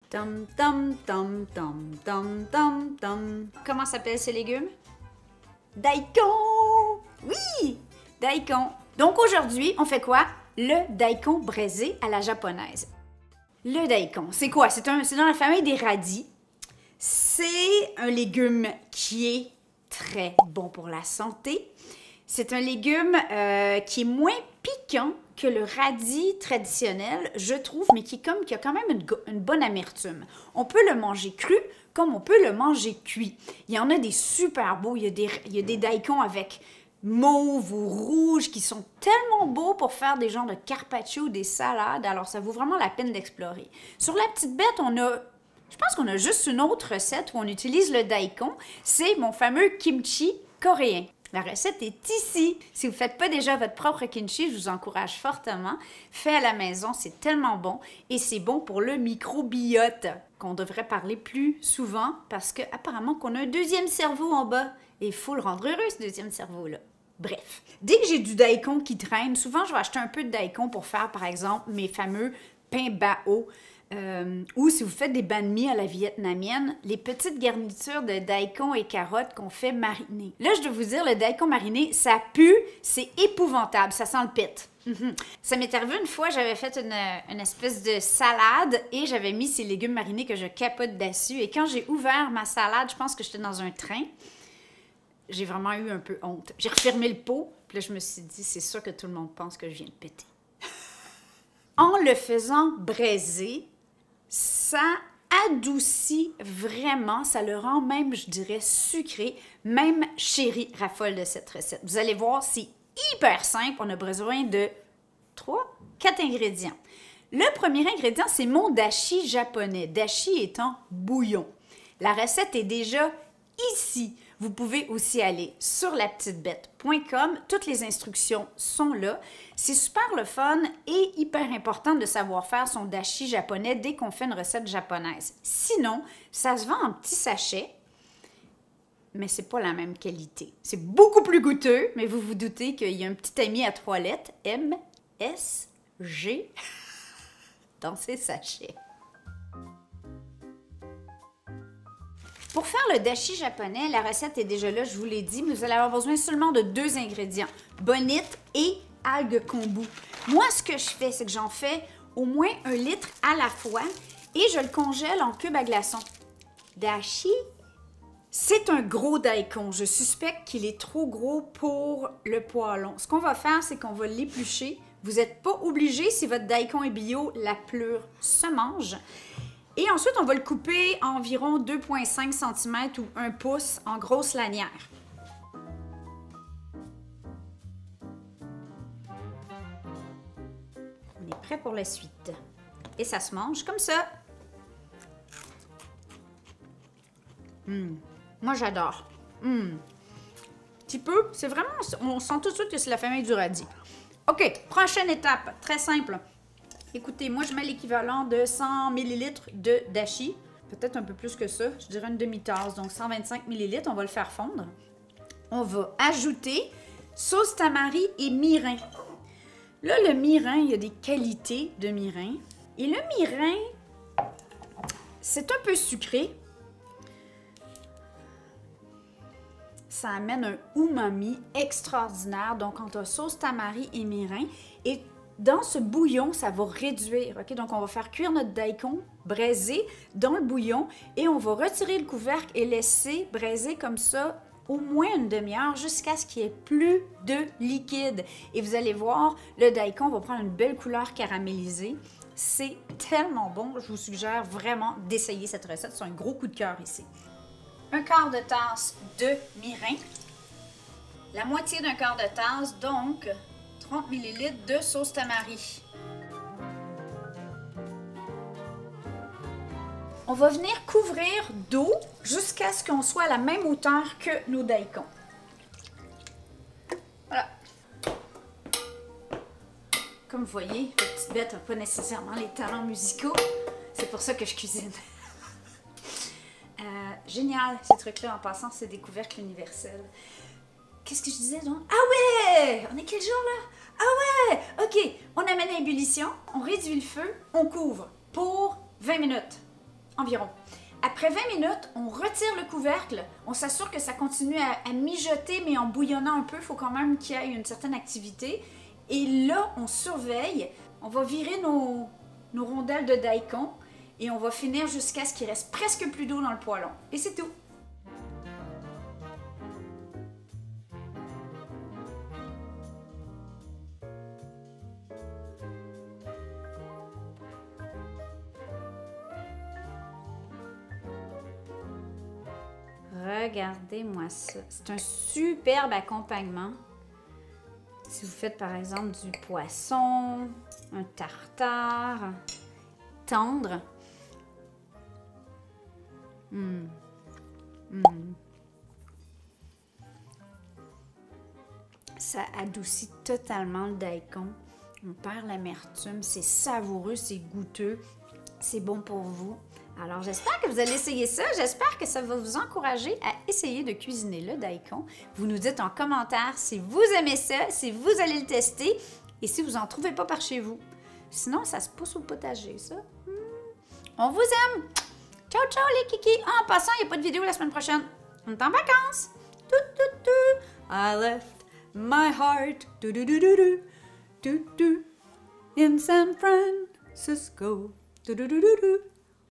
Tom, tom, tom, tom, tom, tom, tom. Comment s'appellent ces légumes? Daikon! Oui! Daikon. Donc aujourd'hui, on fait quoi? Le daikon braisé à la japonaise. Le daikon, c'est quoi? C'est dans la famille des radis. C'est un légume qui est très bon pour la santé. C'est un légume qui est moins piquant que le radis traditionnel, je trouve, mais qui a quand même une bonne amertume. On peut le manger cru, comme on peut le manger cuit. Il y en a des super beaux. Il y a des daikons avec mauve ou rouge qui sont tellement beaux pour faire des genres de carpaccio ou des salades. Alors, ça vaut vraiment la peine d'explorer. Sur la petite bête, je pense qu'on a juste une autre recette où on utilise le daikon. C'est mon fameux kimchi coréen. La recette est ici. Si vous ne faites pas déjà votre propre kimchi, je vous encourage fortement. Fait à la maison, c'est tellement bon et c'est bon pour le microbiote qu'on devrait parler plus souvent parce qu'apparemment qu'on a un deuxième cerveau en bas et il faut le rendre heureux, ce deuxième cerveau-là. Bref, dès que j'ai du daikon qui traîne, souvent je vais acheter un peu de daikon pour faire par exemple mes fameux pains bao. Ou si vous faites des banh mi à la vietnamienne, les petites garnitures de daikon et carottes qu'on fait mariner. Là, je dois vous dire, le daikon mariné, ça pue, c'est épouvantable, ça sent le pit. Ça m'est arrivé une fois, j'avais fait une espèce de salade et j'avais mis ces légumes marinés que je capote dessus. Et quand j'ai ouvert ma salade, je pense que j'étais dans un train, j'ai vraiment eu un peu honte. J'ai refermé le pot, puis là, je me suis dit, c'est sûr que tout le monde pense que je viens de péter. En le faisant braiser, ça adoucit vraiment, ça le rend même, je dirais, sucré. Même Chérie raffole de cette recette. Vous allez voir, c'est hyper simple. On a besoin de 4 ingrédients. Le premier ingrédient, c'est mon dashi japonais. Dashi étant bouillon. La recette est déjà ici. Vous pouvez aussi aller sur lapetitebête.com. Toutes les instructions sont là. C'est super le fun et hyper important de savoir faire son dashi japonais dès qu'on fait une recette japonaise. Sinon, ça se vend en petits sachets, mais c'est pas la même qualité. C'est beaucoup plus goûteux, mais vous vous doutez qu'il y a un petit ami à 3 lettres, MSG, dans ces sachets. Pour faire le dashi japonais, la recette est déjà là, je vous l'ai dit, mais vous allez avoir besoin seulement de 2 ingrédients, bonite et algues kombu. Moi, ce que je fais, c'est que j'en fais au moins 1 litre à la fois et je le congèle en cubes à glaçons. Dashi, c'est un gros daikon. Je suspecte qu'il est trop gros pour le poêlon. Ce qu'on va faire, c'est qu'on va l'éplucher. Vous n'êtes pas obligé, si votre daikon est bio, la pleure se mange. Et ensuite, on va le couper environ 2,5 cm ou 1 pouce en grosses lanières. On est prêt pour la suite. Et ça se mange comme ça. Moi, j'adore. Petit peu, c'est vraiment... On sent tout de suite que c'est la famille du radis. OK, prochaine étape, très simple. Écoutez, moi, je mets l'équivalent de 100 ml de dashi. Peut-être un peu plus que ça. Je dirais une demi-tasse, donc 125 ml. On va le faire fondre. On va ajouter sauce tamari et mirin. Là, le mirin, il y a des qualités de mirin. Et le mirin, c'est un peu sucré. Ça amène un umami extraordinaire. Donc, entre sauce tamari et mirin. Et dans ce bouillon, ça va réduire. OK? Donc, on va faire cuire notre daikon braisé dans le bouillon et on va retirer le couvercle et laisser braiser comme ça au moins une demi-heure jusqu'à ce qu'il n'y ait plus de liquide. Et vous allez voir, le daikon va prendre une belle couleur caramélisée. C'est tellement bon. Je vous suggère vraiment d'essayer cette recette. C'est un gros coup de cœur ici. 1/4 de tasse de mirin. La moitié d'un quart de tasse, donc 30 ml de sauce tamari. On va venir couvrir d'eau jusqu'à ce qu'on soit à la même hauteur que nos daikons. Voilà. Comme vous voyez, la petite bête n'a pas nécessairement les talents musicaux. C'est pour ça que je cuisine. Génial, ces trucs-là, en passant, c'est des couvercles universels. Qu'est-ce que je disais donc? Ah ouais! On est quel jour là? Ah ouais! OK, on amène à ébullition, on réduit le feu, on couvre pour 20 minutes. environ. Après 20 minutes, on retire le couvercle, on s'assure que ça continue à mijoter, mais en bouillonnant un peu, il faut quand même qu'il y ait une certaine activité. Et là, on surveille, on va virer nos rondelles de daikon et on va finir jusqu'à ce qu'il reste presque plus d'eau dans le poêlon. Et c'est tout! Regardez-moi ça. C'est un superbe accompagnement. Si vous faites par exemple du poisson, un tartare tendre. Ça adoucit totalement le daikon. On perd l'amertume. C'est savoureux, c'est goûteux. C'est bon pour vous. Alors, j'espère que vous allez essayer ça. J'espère que ça va vous encourager à essayer de cuisiner le daikon. Vous nous dites en commentaire si vous aimez ça, si vous allez le tester et si vous n'en trouvez pas par chez vous. Sinon, ça se pousse au potager, ça. On vous aime! Ciao, ciao les kikis! En passant, il n'y a pas de vidéo la semaine prochaine. On est en vacances! I left my heart in San Francisco.